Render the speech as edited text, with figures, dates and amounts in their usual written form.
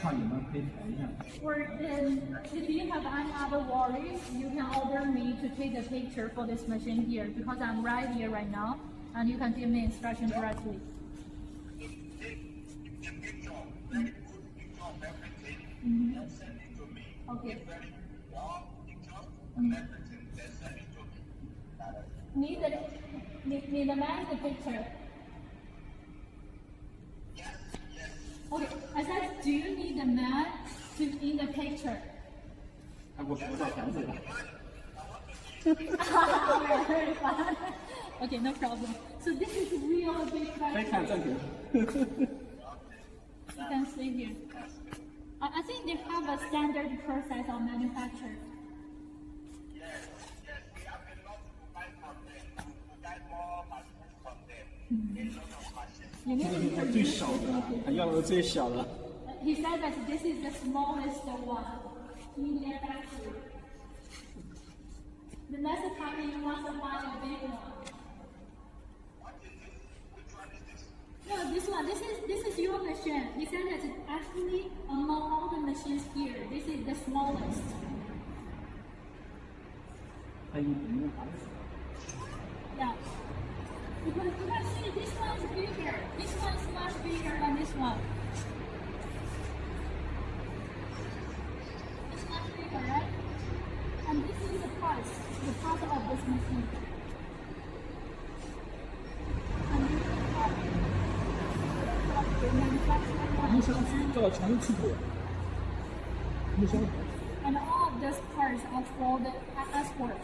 看你们可以调一下。Or if you have any other worries, you can order me to take the picture for this machine here because I'm right here right now, and you can give me instruction directly. Okay. Need the man the picture. Okay, I said, do you need the man in the picture? 我照强水了。Alright, very fun. Okay, no problem. So this is real big 可以 factory. 看暂停。 You can stay here. I think they have a standard process of manufacture. You need 这 to 是它最小的，它要的最小的。 He said that this is the smallest one in their factory. The next time you want to find a big one. No, this one. This is your machine. He said that actually among all the machines here, this is the smallest. 它一点用盘子。 Yeah. Because you can see this one is bigger. This one is much bigger than this one. It's much bigger, right? And this is the part of this machine. And this is the part. The manufacturing 木箱区这个全是气筒。木箱。 and all of these parts are for the export.